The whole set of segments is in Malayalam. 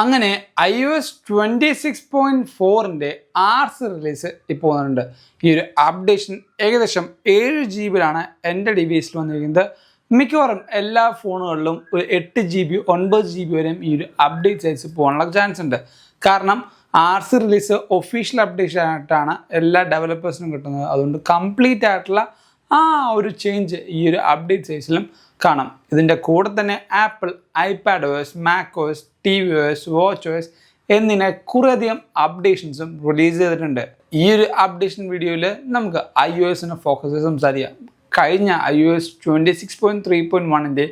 അങ്ങനെ iOS 26.4ൻ്റെ ആർസ് റിലീസ് ഇപ്പോൾ വന്നിട്ടുണ്ട്. ഈ ഒരു അപ്ഡേഷൻ ഏകദേശം 7 GB എൻ്റെ ഡിവൈസിൽ വന്നിരിക്കുന്നത്. മിക്കവാറും എല്ലാ ഫോണുകളിലും ഒരു 8 GB 9 GB വരെയും ഈ ഒരു അപ്ഡേറ്റ് സൈസ് പോകാനുള്ള ചാൻസ് ഉണ്ട്. കാരണം ആർസ് റിലീസ് ഒഫീഷ്യൽ അപ്ഡേഷൻ ആയിട്ടാണ് എല്ലാ ഡെവലപ്പേഴ്സിനും കിട്ടുന്നത്. അതുകൊണ്ട് കംപ്ലീറ്റ് ആയിട്ടുള്ള ആ ഒരു ചേഞ്ച് ഈ ഒരു അപ്ഡേറ്റ് സൈസിലും കാണാം. ഇതിൻ്റെ കൂടെ തന്നെ apple iPadOS, macOS, tvOS, watchOS എന്നിങ്ങനെ കുറേയധികം അപ്ഡേഷൻസും റിലീസ് ചെയ്തിട്ടുണ്ട്. ഈ ഒരു അപ്ഡേഷൻ വീഡിയോയിൽ നമുക്ക് iOSനെ ഫോക്കസ് ചെയ്ത് സംസാരിക്കാം. കഴിഞ്ഞ iOS 26.3.1ൻ്റെ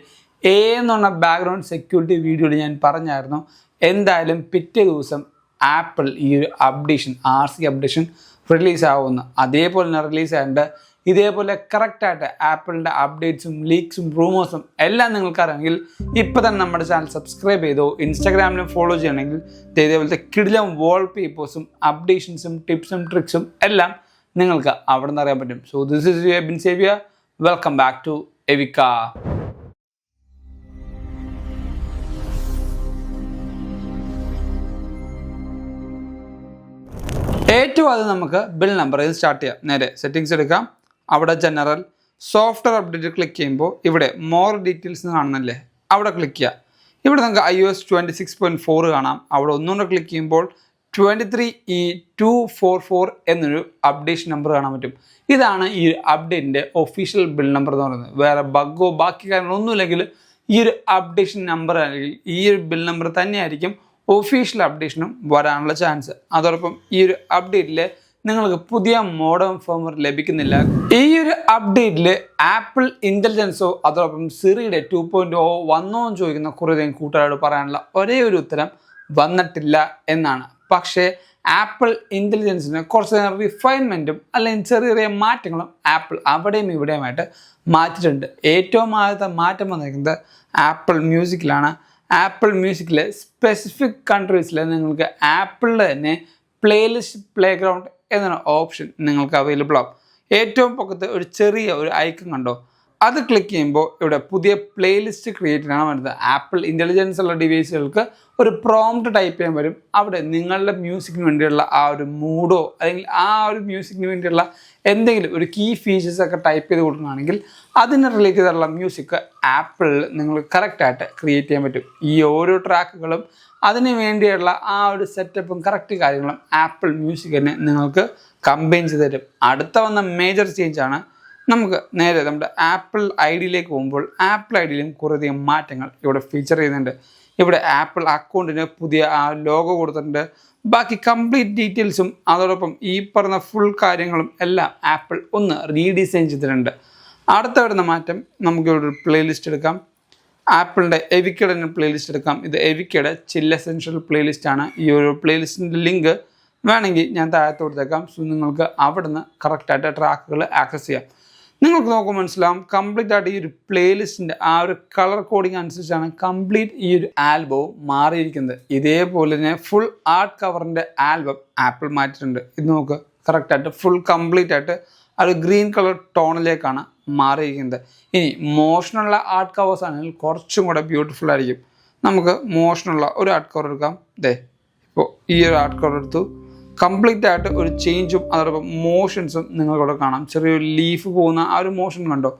എന്നുള്ള ബാക്ക്ഗ്രൗണ്ട് സെക്യൂരിറ്റി വീഡിയോയിൽ ഞാൻ പറഞ്ഞായിരുന്നു, എന്തായാലും പിറ്റേ ദിവസം ആപ്പിൾ ഈ ഒരു അപ്ഡേഷൻ RC അപ്ഡേഷൻ റിലീസ് ആവുമെന്ന്. അതേപോലെ തന്നെ റിലീസ് ആയിട്ട് ഇതേപോലെ കറക്റ്റായിട്ട് ആപ്പിളിൻ്റെ അപ്ഡേറ്റ്സും ലീക്സും റൂമേഴ്സും എല്ലാം നിങ്ങൾക്ക് അറിയാമെങ്കിൽ ഇപ്പോൾ തന്നെ നമ്മുടെ ചാനൽ സബ്സ്ക്രൈബ് ചെയ്തോ. ഇൻസ്റ്റാഗ്രാമിലും ഫോളോ ചെയ്യണമെങ്കിൽ ഇതേപോലത്തെ കിടിലം വാൾപേപ്പേഴ്സും അപ്ഡേഷൻസും ടിപ്സും ട്രിക്സും എല്ലാം നിങ്ങൾക്ക് അവിടെ നിന്ന് അറിയാൻ പറ്റും. So this is Ubin Xavier. Welcome back to എവിക്ക. ഏറ്റവും ആദ്യം നമുക്ക് ബിൽ നമ്പർ ഇത് സ്റ്റാർട്ട് ചെയ്യാം. നേരെ സെറ്റിങ്സ് എടുക്കാം. അവിടെ ജനറൽ സോഫ്റ്റ്വെയർ അപ്ഡേറ്റ് ക്ലിക്ക് ചെയ്യുമ്പോൾ ഇവിടെ മോർ ഡീറ്റെയിൽസ് കാണുന്നില്ലേ, അവിടെ ക്ലിക്ക് ചെയ്യുക. ഇവിടെ നമുക്ക് iOS 26.4 കാണാം. അവിടെ ഒന്നുകൂടെ ക്ലിക്ക് ചെയ്യുമ്പോൾ 23E244 എന്നൊരു അപ്ഡേഷൻ നമ്പർ കാണാൻ പറ്റും. ഇതാണ് ഈ ഒരു അപ്ഡേറ്റിൻ്റെ ഒഫീഷ്യൽ ബിൽ നമ്പർ എന്ന് പറയുന്നത്. വേറെ ബഗ്ഗോ ബാക്കി കാര്യങ്ങളൊന്നുമില്ലെങ്കിൽ ഈ ഒരു അപ്ഡേഷൻ നമ്പർ അല്ലെങ്കിൽ ഈ ഒരു ബിൽ നമ്പർ തന്നെയായിരിക്കും ഒഫീഷ്യൽ അപ്ഡേഷനും വരാനുള്ള ചാൻസ്. അതോടൊപ്പം ഈ ഒരു അപ്ഡേറ്റിൽ നിങ്ങൾക്ക് പുതിയ മോഡേൺ ഫേംവെയർ ലഭിക്കുന്നില്ല. ഈ ഒരു അപ്ഡേറ്റിൽ ആപ്പിൾ ഇൻ്റലിജൻസോ അതോടൊപ്പം സിറിയുടെ 2.0 വന്നോ എന്ന് ചോദിക്കുന്ന കുറേയധികം കൂട്ടുകാരോട് പറയാനുള്ള ഒരേ ഒരു ഉത്തരം വന്നിട്ടില്ല എന്നാണ്. പക്ഷേ ആപ്പിൾ ഇൻ്റലിജൻസിന് കുറച്ച് റിഫൈൻമെൻറ്റും അല്ലെങ്കിൽ ചെറിയ ചെറിയ മാറ്റങ്ങളും ആപ്പിൾ അവിടെയും ഇവിടെയുമായിട്ട് മാറ്റിയിട്ടുണ്ട്. ഏറ്റവും ആദ്യത്തെ മാറ്റം വന്നിരിക്കുന്നത് ആപ്പിൾ മ്യൂസിക്കിലാണ്. ആപ്പിൾ മ്യൂസിക്കിലെ സ്പെസിഫിക് കൺട്രീസിൽ നിങ്ങൾക്ക് ആപ്പിളിൻ്റെ തന്നെ പ്ലേലിസ്റ്റ് പ്ലേഗ്രൗണ്ട് എന്നൊരു ഓപ്ഷൻ നിങ്ങൾക്ക് അവൈലബിൾ ആവും. ഏറ്റവും പൊക്കത്ത് ഒരു ചെറിയ ഒരു ഐക്കൺ കണ്ടോ, അത് ക്ലിക്ക് ചെയ്യുമ്പോൾ ഇവിടെ പുതിയ പ്ലേലിസ്റ്റ് ക്രിയേറ്റ് ചെയ്യാൻ വരുന്നത്. ആപ്പിൾ ഇൻ്റലിജൻസ് ഉള്ള ഡിവൈസുകൾക്ക് ഒരു പ്രോംപ്റ്റ് ടൈപ്പ് ചെയ്യാൻ വരും. അവിടെ നിങ്ങളുടെ മ്യൂസിക്കിന് വേണ്ടിയുള്ള ആ ഒരു മൂഡോ അല്ലെങ്കിൽ ആ ഒരു മ്യൂസിക്കിന് വേണ്ടിയുള്ള എന്തെങ്കിലും ഒരു കീ ഫീച്ചേഴ്സൊക്കെ ടൈപ്പ് ചെയ്ത് കൊടുക്കുകയാണെങ്കിൽ അതിന് റിലേറ്റ് ചെയ്തിട്ടുള്ള മ്യൂസിക് ആപ്പിളിൽ നിങ്ങൾ കറക്റ്റായിട്ട് ക്രിയേറ്റ് ചെയ്യാൻ പറ്റും. ഈ ഓരോ ട്രാക്കുകളും അതിന് വേണ്ടിയുള്ള ആ ഒരു സെറ്റപ്പും കറക്റ്റ് കാര്യങ്ങളും ആപ്പിൾ മ്യൂസിക് തന്നെ നിങ്ങൾക്ക് കമ്പൈൻ ചെയ്ത് തരും. അടുത്ത വന്ന മേജർ ചേഞ്ചാണ് നമുക്ക് നേരെ നമ്മുടെ ആപ്പിൾ ഐഡിയിലേക്ക് പോകുമ്പോൾ ആപ്പിൾ ഐഡിയിലും കുറേയധികം മാറ്റങ്ങൾ ഇവിടെ ഫീച്ചർ ചെയ്യുന്നുണ്ട്. ഇവിടെ ആപ്പിൾ അക്കൗണ്ടിന് പുതിയ ആ ലോഗോ കൊടുത്തിട്ടുണ്ട്. ബാക്കി കംപ്ലീറ്റ് ഡീറ്റെയിൽസും അതോടൊപ്പം ഈ പറഞ്ഞ ഫുൾ കാര്യങ്ങളും എല്ലാം ആപ്പിൾ ഒന്ന് റീഡിസൈൻ ചെയ്തിട്ടുണ്ട്. അടുത്ത വരുന്ന മാറ്റം നമുക്കിവിടെ ഒരു പ്ലേലിസ്റ്റ് എടുക്കാം. ആപ്പിളിൻ്റെ എവിക്കയുടെ പ്ലേലിസ്റ്റ് എടുക്കാം. ഇത് എവിക്കയുടെ ചിൽ എസെൻഷ്യൽ പ്ലേലിസ്റ്റാണ്. ഈ ഒരു പ്ലേലിസ്റ്റിൻ്റെ ലിങ്ക് വേണമെങ്കിൽ ഞാൻ താഴത്ത് കൊടുത്തേക്കാം. സോ നിങ്ങൾക്ക് അവിടെ നിന്ന് കറക്റ്റായിട്ട് ട്രാക്കുകൾ ആക്സസ് ചെയ്യാം. നിങ്ങൾക്ക് നോക്കുമ്പോൾ മനസ്സിലാവും കംപ്ലീറ്റ് ആയിട്ട് ഈ ഒരു പ്ലേലിസ്റ്റിൻ്റെ ആ ഒരു കളർ കോഡിങ് അനുസരിച്ചാണ് കംപ്ലീറ്റ് ഈ ഒരു ആൽബവും മാറിയിരിക്കുന്നത്. ഇതേപോലെ തന്നെ ഫുൾ ആർട്ട് കവറിൻ്റെ ആൽബം ആപ്പിൾ മാറ്റിയിട്ടുണ്ട്. ഇത് നോക്ക്, കറക്റ്റായിട്ട് ഫുൾ കംപ്ലീറ്റ് ആയിട്ട് ആ ഒരു ഗ്രീൻ കളർ ടോണിലേക്കാണ് മാറിയിരിക്കുന്നത്. ഇനി മോഷനുള്ള ആർട്ട് കവേഴ്സ് ആണെങ്കിൽ കുറച്ചും കൂടെ ബ്യൂട്ടിഫുൾ ആയിരിക്കും. നമുക്ക് മോഷനുള്ള ഒരു ആർട്ട് കവർ എടുക്കാം. ഇപ്പോൾ ഈ ഒരു ആർട്ട് കവർ എടുത്തു. കംപ്ലീറ്റ് ആയിട്ട് ഒരു ചേഞ്ചും അതോടൊപ്പം മോഷൻസും നിങ്ങൾക്കിവിടെ കാണാം. ചെറിയൊരു ലീഫ് പോകുന്ന ആ ഒരു മോഷൻ കണ്ടോ,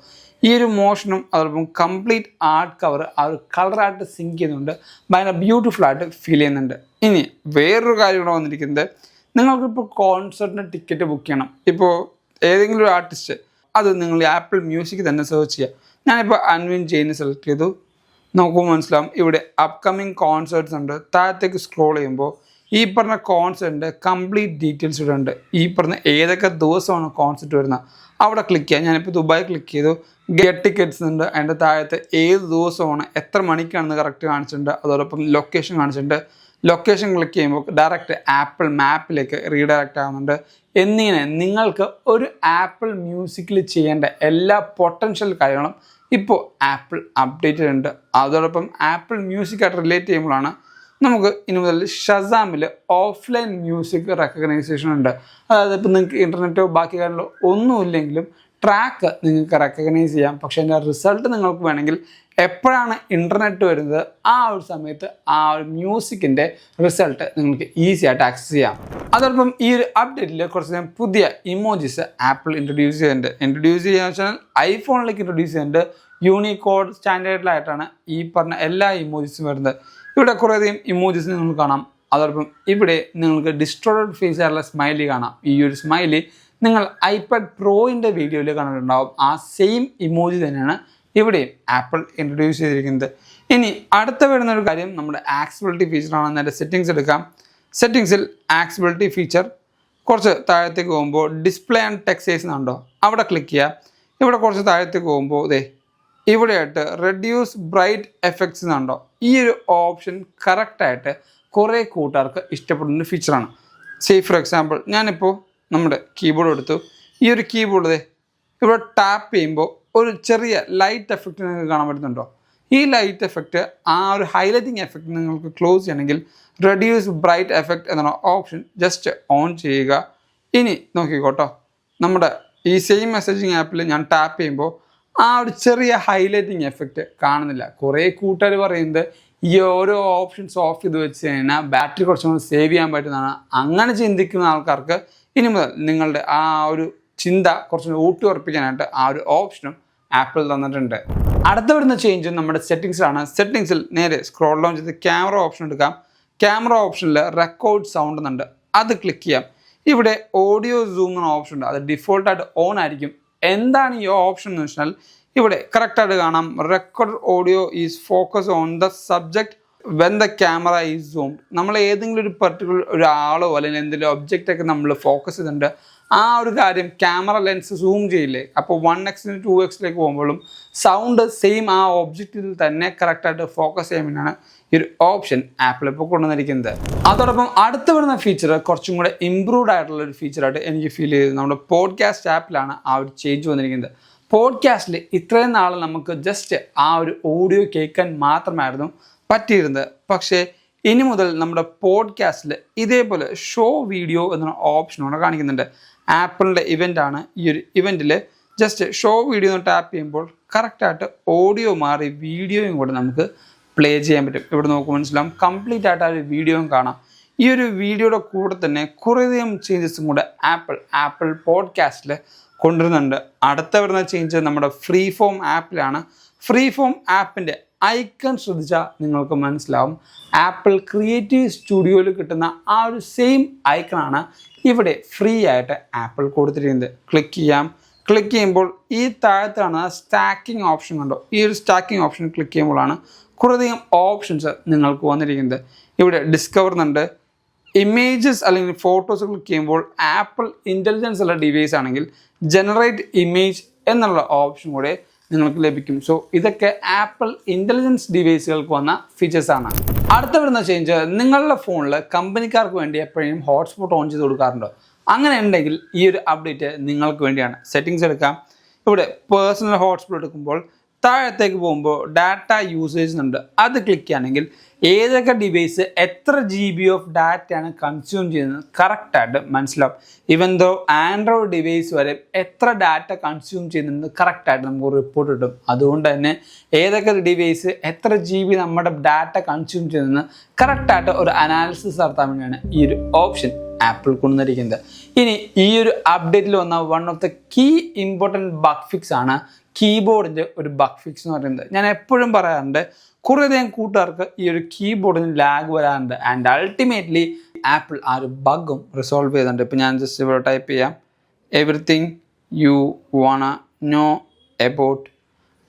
ഈ ഒരു മോഷനും അതോടൊപ്പം കംപ്ലീറ്റ് ആർട്ട് കവർ ആ ഒരു കളറായിട്ട് സിങ്ക് ചെയ്യുന്നുണ്ട്. ഭയങ്കര ബ്യൂട്ടിഫുൾ ആയിട്ട് ഫീൽ ചെയ്യുന്നുണ്ട്. ഇനി വേറൊരു കാര്യം ഇവിടെ വന്നിരിക്കുന്നത്, നിങ്ങൾക്കിപ്പോൾ കോൺസേർട്ടിന് ടിക്കറ്റ് ബുക്ക് ചെയ്യണം. ഇപ്പോൾ ഏതെങ്കിലും ഒരു ആർട്ടിസ്റ്റ് അത് നിങ്ങൾ ആപ്പിൾ മ്യൂസിക് തന്നെ സെർച്ച് ചെയ്യുക. ഞാനിപ്പോൾ അൻവിൻ ജെയിനെ സെലക്ട് ചെയ്തു. നോക്കുമ്പോൾ മനസ്സിലാവും ഇവിടെ അപ്കമിങ് കോൺസേർട്ട്സ് ഉണ്ട്. താഴത്തേക്ക് സ്ക്രോൾ ചെയ്യുമ്പോൾ ഈ പറഞ്ഞ കോൺസേർട്ടിൻ്റെ കംപ്ലീറ്റ് ഡീറ്റെയിൽസ് ഇവിടെ ഉണ്ട്. ഈ പറഞ്ഞ ഏതൊക്കെ ദിവസമാണ് കോൺസേർട്ട് വരുന്നത് അവിടെ ക്ലിക്ക് ചെയ്യുക. ഞാനിപ്പോൾ ദുബായ് ക്ലിക്ക് ചെയ്തു. ഗെറ്റ് ടിക്കറ്റ്സ് ഉണ്ട്. അതിൻ്റെ താഴത്ത് ഏത് ദിവസമാണ് എത്ര മണിക്കാണെന്ന് കറക്റ്റ് കാണിച്ചിട്ടുണ്ട്. അതോടൊപ്പം ലൊക്കേഷൻ കാണിച്ചിട്ടുണ്ട്. ലൊക്കേഷൻ ക്ലിക്ക് ചെയ്യുമ്പോൾ ഡയറക്റ്റ് ആപ്പിൾ മാപ്പിലേക്ക് റീഡയറക്റ്റ് ആകുന്നുണ്ട്. എന്നിങ്ങനെ നിങ്ങൾക്ക് ഒരു ആപ്പിൾ മ്യൂസിക്കിൽ ചെയ്യേണ്ട എല്ലാ പൊട്ടൻഷ്യൽ കാര്യങ്ങളും ഇപ്പോൾ ആപ്പിൾ അപ്ഡേറ്റ് ഉണ്ട്. അതോടൊപ്പം ആപ്പിൾ മ്യൂസിക്കായിട്ട് റിലേറ്റ് ചെയ്യുമ്പോഴാണ് നമുക്ക് ഇനി മുതൽ ഷസാമിൽ ഓഫ്ലൈൻ മ്യൂസിക് റെക്കഗ്നൈസേഷൻ ഉണ്ട്. അതായത് ഇപ്പോൾ നിങ്ങൾക്ക് ഇൻ്റർനെറ്റോ ബാക്കി കാര്യങ്ങളോ ഒന്നുമില്ലെങ്കിലും ട്രാക്ക് നിങ്ങൾക്ക് റെക്കഗ്നൈസ് ചെയ്യാം. പക്ഷേ അതിൻ്റെ റിസൾട്ട് നിങ്ങൾക്ക് വേണമെങ്കിൽ എപ്പോഴാണ് ഇൻ്റർനെറ്റ് വരുന്നത് ആ ഒരു സമയത്ത് ആ ഒരു മ്യൂസിക്കിൻ്റെ റിസൾട്ട് നിങ്ങൾക്ക് ഈസി ആയിട്ട് ആക്സസ് ചെയ്യാം. അതോടൊപ്പം ഈ ഒരു അപ്ഡേറ്റിൽ കുറച്ച് പുതിയ ഇമോജീസ് ആപ്പിൾ ഇൻട്രൊഡ്യൂസ് ചെയ്യുക വെച്ചാൽ ഐഫോണിലേക്ക് ഇൻട്രൊഡ്യൂസ് ചെയ്യുന്നുണ്ട്. യൂണിക്കോഡ് സ്റ്റാൻഡേർഡിലായിട്ടാണ് ഈ പറഞ്ഞ എല്ലാ ഇമോജീസും വരുന്നത്. ഇവിടെ കുറേയധികം ഇമോജീസ് നിങ്ങൾക്ക് കാണാം. അതോടൊപ്പം ഇവിടെ നിങ്ങൾക്ക് ഡിസ്ട്രോയിഡ് ഫേസ് ആയിട്ടുള്ള സ്മൈലി കാണാം. ഈ ഒരു സ്മൈലി നിങ്ങൾ ഐപാഡ് പ്രോയിൻ്റെ വീഡിയോയിൽ കണ്ടിട്ടുണ്ടാവും. ആ സെയിം ഇമോജി തന്നെയാണ് ഇവിടെയും ആപ്പിൾ ഇൻട്രൊഡ്യൂസ് ചെയ്തിരിക്കുന്നത്. ഇനി അടുത്ത വരുന്ന ഒരു കാര്യം നമ്മുടെ ആക്സസിബിലിറ്റി ഫീച്ചറാണ്. നേരെ സെറ്റിങ്സ് എടുക്കാം. സെറ്റിങ്സിൽ ആക്സസിബിലിറ്റി ഫീച്ചർ കുറച്ച് താഴത്തേക്ക് പോകുമ്പോൾ ഡിസ്പ്ലേ ആൻഡ് ടെക്സ്റ്റ് സൈസ് എന്നുണ്ടോ, അവിടെ ക്ലിക്ക് ചെയ്യുക. ഇവിടെ കുറച്ച് താഴത്തേക്ക് പോകുമ്പോൾ ഇവിടെയായിട്ട് റെഡ്യൂസ് ബ്രൈറ്റ് എഫക്ട്സ് എന്നുണ്ടോ, ഈ ഒരു ഓപ്ഷൻ കറക്റ്റായിട്ട് കുറേ കൂട്ടുകാർക്ക് ഇഷ്ടപ്പെടുന്ന ഫീച്ചറാണ്. ഫോർ എക്സാമ്പിൾ ഞാനിപ്പോൾ നമ്മുടെ കീബോർഡ് എടുത്തു. ഈ ഒരു കീബോർഡ് ഇവിടെ ടാപ്പ് ചെയ്യുമ്പോൾ ഒരു ചെറിയ ലൈറ്റ് എഫക്റ്റ് നിങ്ങൾക്ക് കാണാൻ പറ്റുന്നുണ്ടോ? ഈ ലൈറ്റ് എഫക്റ്റ് ആ ഒരു ഹൈലൈറ്റിംഗ് എഫക്റ്റ് നിങ്ങൾക്ക് ക്ലോസ് ചെയ്യണമെങ്കിൽ റെഡ്യൂസ് ബ്രൈറ്റ് എഫക്റ്റ് എന്ന ഓപ്ഷൻ ജസ്റ്റ് ഓൺ ചെയ്യുക. ഇനി നോക്കിക്കോട്ടോ, നമ്മുടെ ഈ സെയിം മെസ്സേജിങ് ആപ്പിൽ ഞാൻ ടാപ്പ് ചെയ്യുമ്പോൾ ആ ഒരു ചെറിയ ഹൈലൈറ്റിംഗ് എഫക്റ്റ് കാണുന്നില്ല. കുറേ കൂട്ടുകാർ പറയുന്നത് ഈ ഓരോ ഓപ്ഷൻസ് ഓഫ് ചെയ്ത് വെച്ച് കഴിഞ്ഞാൽ ബാറ്ററി കുറച്ചും കൂടി സേവ് ചെയ്യാൻ പറ്റുന്നതാണ്. അങ്ങനെ ചിന്തിക്കുന്ന ആൾക്കാർക്ക് ഇനി മുതൽ നിങ്ങളുടെ ആ ഒരു ചിന്ത കുറച്ചും ഊട്ടി ഉറപ്പിക്കാനായിട്ട് ആ ഒരു ഓപ്ഷനും ആപ്പിൾ തന്നിട്ടുണ്ട്. അടുത്ത വരുന്ന ചേഞ്ച് നമ്മുടെ സെറ്റിങ്സിലാണ്. സെറ്റിങ്സിൽ നേരെ സ്ക്രോൾ ഡൗൺ ചെയ്ത് ക്യാമറ ഓപ്ഷൻ എടുക്കാം. ക്യാമറ ഓപ്ഷനിൽ റെക്കോർഡ് സൗണ്ട് എന്നുണ്ട്, അത് ക്ലിക്ക് ചെയ്യാം. ഇവിടെ ഓഡിയോ സൂം എന്ന ഓപ്ഷൻ ഉണ്ട്, അത് ഡിഫോൾട്ടായിട്ട് ഓൺ ആയിരിക്കും. എന്താണ് ഈ ഓപ്ഷൻ എന്ന് വെച്ചാൽ ഇവിടെ കറക്റ്റായിട്ട് കാണാം. Record audio is focus on the subject when the camera is zoomed. നമ്മൾ ഏതെങ്കിലും ഒരു പെർട്ടിക്കുലർ ഒരാളോ അല്ലെങ്കിൽ എന്തെങ്കിലും ഒബ്ജക്റ്റൊക്കെ നമ്മൾ ഫോക്കസ് ചെയ്തിട്ടുണ്ട്, ആ ഒരു കാര്യം ക്യാമറ ലെൻസ് സൂം ചെയ്യില്ലേ, അപ്പോൾ 1x 2x പോകുമ്പോഴും സൗണ്ട് സെയിം ആ ഒബ്ജക്റ്റിൽ തന്നെ കറക്റ്റായിട്ട് ഫോക്കസ് ചെയ്യാൻ വേണ്ടിയാണ് ഈ ഒരു ഓപ്ഷൻ ആപ്പിൾ ഇപ്പോൾ കൊണ്ടുവന്നിരിക്കുന്നത്. അതോടൊപ്പം അടുത്ത് വരുന്ന ഫീച്ചർ കുറച്ചും കൂടെ ഇമ്പ്രൂവ്ഡ് ആയിട്ടുള്ള ഒരു ഫീച്ചറായിട്ട് എനിക്ക് ഫീൽ ചെയ്തത് നമ്മുടെ പോഡ്കാസ്റ്റ് ആപ്പിലാണ് ആ ഒരു ചേഞ്ച് വന്നിരിക്കുന്നത്. പോഡ്കാസ്റ്റിൽ ഇത്രയും നാൾ നമുക്ക് ജസ്റ്റ് ആ ഒരു ഓഡിയോ കേൾക്കാൻ മാത്രമായിരുന്നു പറ്റിയിരുന്നത്. പക്ഷേ ഇനി മുതൽ നമ്മുടെ പോഡ്കാസ്റ്റിൽ ഇതേപോലെ ഷോ വീഡിയോ എന്ന ഓപ്ഷനോടെ കാണിക്കുന്നുണ്ട്. ആപ്പിളിൻ്റെ ഇവൻ്റാണ്. ഈ ഒരു ഇവൻറ്റിൽ ജസ്റ്റ് ഷോ വീഡിയോ എന്ന് ടാപ്പ് ചെയ്യുമ്പോൾ കറക്റ്റായിട്ട് ഓഡിയോ മാറി വീഡിയോയും കൂടെ നമുക്ക് പ്ലേ ചെയ്യാൻ പറ്റും. ഇവിടെ നോക്കുമ്പോൾ മനസ്സിലാവും കംപ്ലീറ്റ് ആയിട്ട് ആ ഒരു വീഡിയോയും കാണാം. ഈ ഒരു വീഡിയോയുടെ കൂടെ തന്നെ കുറേയധികം ചേഞ്ചസും കൂടെ ആപ്പിൾ പോഡ്കാസ്റ്റിൽ കൊണ്ടുവരുന്നുണ്ട്. അടുത്ത വരുന്ന ചേഞ്ച് നമ്മുടെ ഫ്രീ ഫോം ആപ്പിലാണ്. ഫ്രീ ഫോം ആപ്പിൻ്റെ ഐക്കൺ ശ്രദ്ധിച്ചാൽ നിങ്ങൾക്ക് മനസ്സിലാവും ആപ്പിൾ ക്രിയേറ്റീവ് സ്റ്റുഡിയോയിൽ കിട്ടുന്ന ആ ഒരു സെയിം ഐക്കണാണ് ഇവിടെ ഫ്രീ ആയിട്ട് ആപ്പിൾ കൊടുത്തിരിക്കുന്നത്. ക്ലിക്ക് ചെയ്യുമ്പോൾ ഈ താഴത്ത് കാണുന്ന സ്റ്റാക്കിംഗ് ഓപ്ഷൻ കണ്ടോ, ഈ ഒരു സ്റ്റാക്കിംഗ് ഓപ്ഷൻ ക്ലിക്ക് ചെയ്യുമ്പോഴാണ് കുറേയധികം ഓപ്ഷൻസ് നിങ്ങൾക്ക് വന്നിരിക്കുന്നത്. ഇവിടെ ഡിസ്കവർ എന്നുണ്ട്. ഇമേജസ് അല്ലെങ്കിൽ ഫോട്ടോസ് ക്ലിക്ക് ചെയ്യുമ്പോൾ ആപ്പിൾ ഇൻ്റലിജൻസ് ഉള്ള ഡിവൈസ് ആണെങ്കിൽ ജനറേറ്റ് ഇമേജ് എന്നുള്ള ഓപ്ഷൻ കൂടെ നിങ്ങൾക്ക് ലഭിക്കും. സോ ഇതൊക്കെ ആപ്പിൾ ഇൻ്റലിജൻസ് ഡിവൈസുകൾക്ക് വന്ന ഫീച്ചേഴ്സാണ്. അടുത്ത വരുന്ന ചേഞ്ച്, നിങ്ങളുടെ ഫോണിൽ കമ്പനിക്കാർക്ക് വേണ്ടി എപ്പോഴും ഹോട്ട്സ്പോട്ട് ഓൺ ചെയ്ത് കൊടുക്കാറുണ്ടോ? അങ്ങനെ ഉണ്ടെങ്കിൽ ഈ ഒരു അപ്ഡേറ്റ് നിങ്ങൾക്ക് വേണ്ടിയാണ്. സെറ്റിങ്സ് എടുക്കാം. ഇവിടെ പേഴ്സണൽ ഹോട്ട്സ്പോട്ട് എടുക്കുമ്പോൾ താഴത്തേക്ക് പോകുമ്പോൾ ഡാറ്റ യൂസേജ് ഉണ്ട്, അത് ക്ലിക്ക് ചെയ്യുകയാണെങ്കിൽ ഏതൊക്കെ ഡിവൈസ് എത്ര GB ഓഫ് ഡാറ്റയാണ് കൺസ്യൂം ചെയ്യുന്നത് കറക്റ്റായിട്ട് മനസ്സിലാവും. ഇവൻ ദോ ആൻഡ്രോയിഡ് ഡിവൈസ് വരെ എത്ര ഡാറ്റ കൺസ്യൂം ചെയ്യുന്നത് കറക്റ്റായിട്ട് നമുക്ക് റിപ്പോർട്ട് കിട്ടും. അതുകൊണ്ട് തന്നെ ഏതൊക്കെ ഡിവൈസ് എത്ര GB നമ്മുടെ ഡാറ്റ കൺസ്യൂം ചെയ്യുന്നത് കറക്റ്റായിട്ട് ഒരു അനാലിസിസ് നടത്താൻ വേണ്ടിയാണ് ഈ ഒരു ഓപ്ഷൻ ആപ്പിൾ കൊണ്ടുവന്നിരിക്കുന്നത്. ഇനി ഈ ഒരു അപ്ഡേറ്റിൽ വന്ന one of the key important bug fix ആണ് കീബോർഡിൻ്റെ ഒരു ബഗ് ഫിക്സ് എന്ന് പറയുന്നത്. ഞാൻ എപ്പോഴും പറയാറുണ്ട് കുറേയധികം കൂട്ടുകാർക്ക് ഈ ഒരു കീബോർഡിന് ലാഗ് വരാറുണ്ട്. ആൻഡ് അൾട്ടിമേറ്റ്ലി ആപ്പിൾ ആ ഒരു ബഗ്ഗും റിസോൾവ് ചെയ്തിട്ടുണ്ട്. ഇപ്പോൾ ഞാൻ ജസ്റ്റ് ഇവിടെ ടൈപ്പ് ചെയ്യാം, everything you wanna know about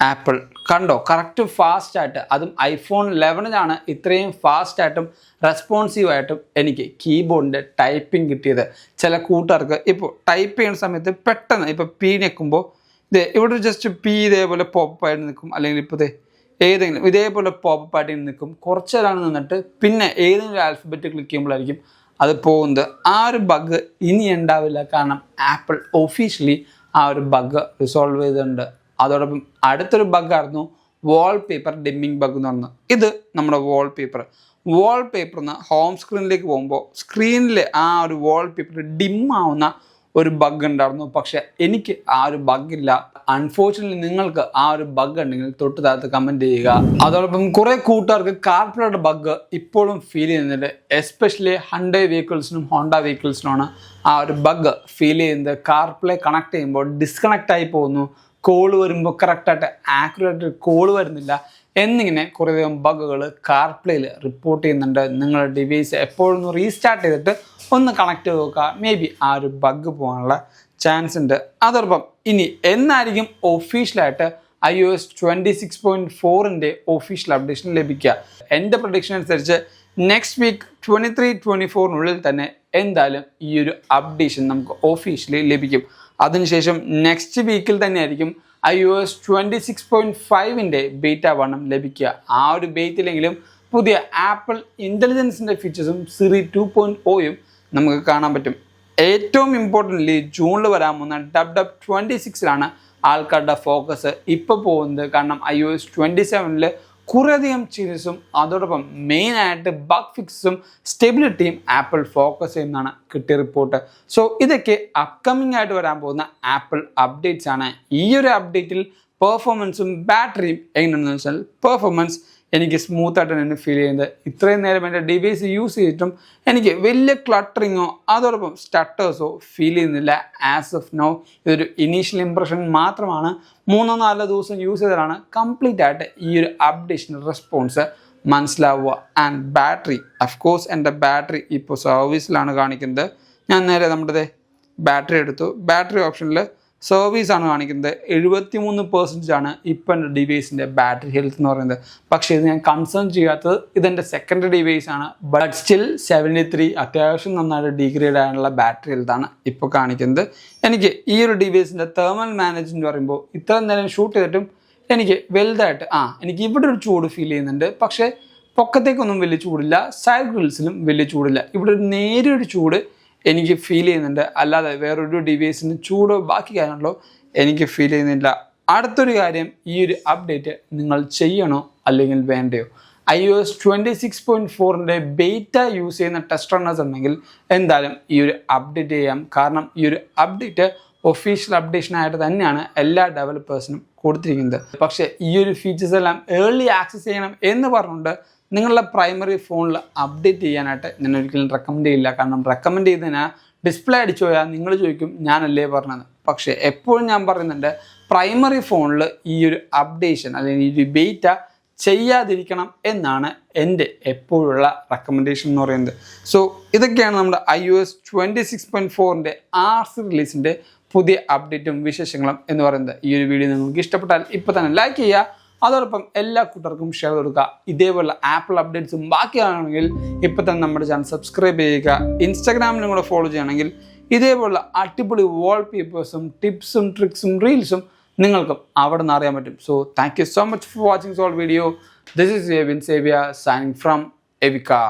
Apple. കണ്ടോ, കറക്റ്റ് ഫാസ്റ്റായിട്ട്, അതും iPhone 11 ഇത്രയും ഫാസ്റ്റായിട്ടും റെസ്പോൺസീവായിട്ടും എനിക്ക് കീബോർഡിൻ്റെ ടൈപ്പിംഗ് കിട്ടിയത്. ചില കൂട്ടുകാർക്ക് ഇപ്പോൾ ടൈപ്പ് ചെയ്യുന്ന സമയത്ത് പെട്ടെന്ന് ഇപ്പോൾ പി നിൽക്കുമ്പോൾ ഇവിടെ ജസ്റ്റ് പി ഇതേപോലെ പോപ്പായിട്ട് നിൽക്കും, അല്ലെങ്കിൽ ഇപ്പോൾ ഏതെങ്കിലും ഇതേപോലെ പോപ്പായിട്ട് നിൽക്കും. കുറച്ച് നേരം നിന്നിട്ട് പിന്നെ ഏതെങ്കിലും ആൽഫബറ്റ് ക്ലിക്ക് ചെയ്യുമ്പോഴായിരിക്കും അത് പോകുന്നത്. ആ ഒരു ബഗ് ഇനി ഉണ്ടാവില്ല, കാരണം ആപ്പിൾ ഒഫീഷ്യലി ആ ഒരു ബഗ് റിസോൾവ് ചെയ്തിട്ടുണ്ട്. അതോടൊപ്പം അടുത്തൊരു ബഗ്ഗായിരുന്നു വാൾപേപ്പർ ഡിമ്മിങ് ബഗ് എന്ന് പറയുന്നത്. ഇത് നമ്മുടെ വാൾപേപ്പറിൽ നിന്ന് ഹോം സ്ക്രീനിലേക്ക് പോകുമ്പോൾ സ്ക്രീനിൽ ആ ഒരു വാൾപേപ്പർ ഡിം ആവുന്ന ഒരു ബഗ് ഉണ്ടായിരുന്നു. പക്ഷെ എനിക്ക് ആ ഒരു ബഗ് ഇല്ല. അൺഫോർച്ചുനേറ്റ്ലി നിങ്ങൾക്ക് ആ ഒരു ബഗ് ഉണ്ടെങ്കിൽ തൊട്ട് താഴത്ത് കമൻറ്റ് ചെയ്യുക. അതോടൊപ്പം കുറേ കൂട്ടുകാർക്ക് കാർപ്ലേയുടെ ബഗ് ഇപ്പോഴും ഫീൽ ചെയ്യുന്നുണ്ട്. എസ്പെഷ്യലി ഹണ്ടേ വെഹിക്കിൾസിനും ഹോണ്ട വെഹിക്കിൾസിനുമാണ് ആ ഒരു ബഗ് ഫീൽ ചെയ്യുന്നത്. കാർപ്ലേ കണക്ട് ചെയ്യുമ്പോൾ ഡിസ്കണക്റ്റ് ആയി പോകുന്നു, കോൾ വരുമ്പോൾ കറക്റ്റായിട്ട് ആക്യുറേറ്റ് കോൾ വരുന്നില്ല എന്നിങ്ങനെ കുറേയധികം ബഗ്ഗുകൾ കാർപ്ലേയിൽ റിപ്പോർട്ട് ചെയ്യുന്നുണ്ട്. നിങ്ങളുടെ ഡിവൈസ് എപ്പോഴും റീസ്റ്റാർട്ട് ചെയ്തിട്ട് ഒന്ന് കണക്ട് ചെയ്ത് നോക്കുക. മേ ബി ആ ഒരു ബഗ് പോകാനുള്ള ചാൻസ് ഉണ്ട്. അതോടൊപ്പം ഇനി എന്നായിരിക്കും ഒഫീഷ്യലായിട്ട് iOS 26.4 ഒഫീഷ്യൽ അപ്ഡേഷൻ ലഭിക്കുക? എൻ്റെ പ്രൊഡിക്ഷൻ അനുസരിച്ച് നെക്സ്റ്റ് വീക്ക് 23-24 തന്നെ എന്തായാലും ഈ ഒരു അപ്ഡേഷൻ നമുക്ക് ഒഫീഷ്യലി ലഭിക്കും. അതിനുശേഷം നെക്സ്റ്റ് വീക്കിൽ തന്നെയായിരിക്കും iOS 26.5 ബീറ്റ 1 ലഭിക്കുക. ആ ഒരു ബീറ്റിലെങ്കിലും പുതിയ ആപ്പിൾ ഇൻ്റലിജൻസിൻ്റെ ഫീച്ചേഴ്സും Siri 2.0 നമുക്ക് കാണാൻ പറ്റും. ഏറ്റവും ഇമ്പോർട്ടൻ്റ്ലി ജൂണിൽ വരാൻ പോകുന്ന WW26 ആൾക്കാരുടെ ഫോക്കസ് ഇപ്പോൾ പോകുന്നത്. കാരണം iOS 27 കുറേയധികം ചേഞ്ചസും അതോടൊപ്പം മെയിനായിട്ട് ബഗ് ഫിക്സും സ്റ്റെബിലിറ്റിയും ആപ്പിൾ ഫോക്കസ് ചെയ്യുന്നതാണ് കിട്ടിയ റിപ്പോർട്ട്. സോ ഇതൊക്കെ അപ്കമിങ് ആയിട്ട് വരാൻ പോകുന്ന ആപ്പിൾ അപ്ഡേറ്റ്സ് ആണ്. ഈ ഒരു അപ്ഡേറ്റിൽ പെർഫോമൻസും ബാറ്ററിയും എങ്ങനെയാണെന്ന് വെച്ചാൽ, പെർഫോമൻസ് എനിക്ക് സ്മൂത്തായിട്ട് തന്നെ ഫീൽ ചെയ്യുന്നത്. ഇത്രയും നേരം എൻ്റെ ഡിവൈസ് യൂസ് ചെയ്തിട്ടും എനിക്ക് വലിയ ക്ലട്ടറിങ്ങോ അതോടൊപ്പം സ്റ്റട്ടേഴ്സോ ഫീൽ ചെയ്യുന്നില്ല. ആസ് ഓഫ് നോ ഇതൊരു ഇനീഷ്യൽ ഇംപ്രഷൻ മാത്രമാണ്. 3-4 ദിവസം യൂസ് ചെയ്തതാണ് കംപ്ലീറ്റ് ആയിട്ട് ഈ ഒരു അപ്ഡേഷൻ റെസ്പോൺസ് മനസ്സിലാവുക. ആൻഡ് ബാറ്ററി, അഫ്കോഴ്സ് എൻ്റെ ബാറ്ററി ഇപ്പോൾ സർവീസിലാണ് കാണിക്കുന്നത്. ഞാൻ നേരെ നമ്മുടെ ബാറ്ററി എടുത്തു. ബാറ്ററി ഓപ്ഷനിൽ സർവീസാണ് കാണിക്കുന്നത്. 73% ഇപ്പോൾ എൻ്റെ ഡിവൈസിൻ്റെ ബാറ്ററി ഹെൽത്ത് എന്ന് പറയുന്നത്. പക്ഷേ ഇത് ഞാൻ കൺസേൺ ചെയ്യാത്തത് ഇതെൻ്റെ സെക്കൻഡറി ഡിവൈസ് ആണ്. ബട്ട് സ്റ്റിൽ 73 അത്യാവശ്യം നന്നായിട്ട് ഡീഗ്രേഡ് ആയുള്ള ബാറ്ററി ഹെൽത്താണ് ഇപ്പോൾ കാണിക്കുന്നത്. എനിക്ക് ഈ ഒരു ഡിവൈസിൻ്റെ തേർമൽ മാനേജ്മെൻറ്റ് പറയുമ്പോൾ ഇത്ര നേരം ഷൂട്ട് ചെയ്തിട്ടും എനിക്ക് വലുതായിട്ട് എനിക്ക് ഇവിടെ ഒരു ചൂട് ഫീൽ ചെയ്യുന്നുണ്ട്. പക്ഷേ പൊക്കത്തേക്കൊന്നും വലിയ ചൂടില്ല, സൈഡ് ഗ്രിൽസിലും വലിയ ചൂടില്ല. ഇവിടെ ഒരു നേരിയൊരു ചൂട് എനിക്ക് ഫീൽ ചെയ്യുന്നുണ്ട്. അല്ലാതെ വേറൊരു ഡിവൈസിന് ചൂടോ ബാക്കി കാര്യങ്ങളോ എനിക്ക് ഫീൽ ചെയ്യുന്നില്ല. അടുത്തൊരു കാര്യം, ഈ ഒരു അപ്ഡേറ്റ് നിങ്ങൾ ചെയ്യണോ അല്ലെങ്കിൽ വേണ്ടയോ? iOS 26.4 ബീറ്റ യൂസ് ചെയ്യുന്ന ടെസ്റ്റ് റണ്ണേഴ്സ് ഉണ്ടെങ്കിൽ എന്തായാലും ഈ ഒരു അപ്ഡേറ്റ് ചെയ്യാം. കാരണം ഈ ഒരു അപ്ഡേറ്റ് ഒഫീഷ്യൽ അപ്ഡേഷനായിട്ട് തന്നെയാണ് എല്ലാ ഡെവലപ്പേഴ്സിനും കൊടുത്തിരിക്കുന്നത്. പക്ഷേ ഈ ഒരു ഫീച്ചേഴ്സ് എല്ലാം ഏർലി ആക്സസ് ചെയ്യണം എന്ന് പറഞ്ഞുകൊണ്ട് നിങ്ങളുടെ പ്രൈമറി ഫോണിൽ അപ്ഡേറ്റ് ചെയ്യാനായിട്ട് ഞാൻ ഒരിക്കലും റെക്കമെൻഡ് ചെയ്യില്ല. കാരണം റെക്കമെൻഡ് ചെയ്തതിന് ഡിസ്പ്ലേ അടിച്ചു പോയാൽ നിങ്ങൾ ചോദിക്കും ഞാനല്ലേ പറഞ്ഞത്. പക്ഷേ എപ്പോഴും ഞാൻ പറയുന്നുണ്ട്, പ്രൈമറി ഫോണിൽ ഈ ഒരു അപ്ഡേഷൻ അല്ലെങ്കിൽ ഈ ഒരു ബീറ്റ ചെയ്യാതിരിക്കണം എന്നാണ് എൻ്റെ എപ്പോഴുള്ള റെക്കമെൻഡേഷൻ എന്ന് പറയുന്നത്. സോ ഇതൊക്കെയാണ് നമ്മുടെ iOS 26.4 RC റിലീസിൻ്റെ പുതിയ അപ്ഡേറ്റും വിശേഷങ്ങളും എന്ന് പറയുന്നത്. ഈ ഒരു വീഡിയോ നിങ്ങൾക്ക് ഇഷ്ടപ്പെട്ടാൽ ഇപ്പോൾ തന്നെ ലൈക്ക് ചെയ്യുക. അതോടൊപ്പം എല്ലാ കൂട്ടർക്കും ഷെയർ കൊടുക്കുക. ഇതേപോലെ ആപ്പിൾ അപ്ഡേറ്റ്സും ബാക്കിയാണെങ്കിൽ ഇപ്പോൾ തന്നെ നമ്മുടെ ചാനൽ സബ്സ്ക്രൈബ് ചെയ്യുക. ഇൻസ്റ്റാഗ്രാമിലും കൂടെ ഫോളോ ചെയ്യുകയാണെങ്കിൽ ഇതേപോലെ അടിപൊളി വാൾപേപ്പേഴ്സും ടിപ്സും ട്രിക്സും റീൽസും നിങ്ങൾക്കും അവിടെ നിന്ന് അറിയാൻ പറ്റും. So thank you so much for watching soul video. This is Evin Xavier signing from Evica.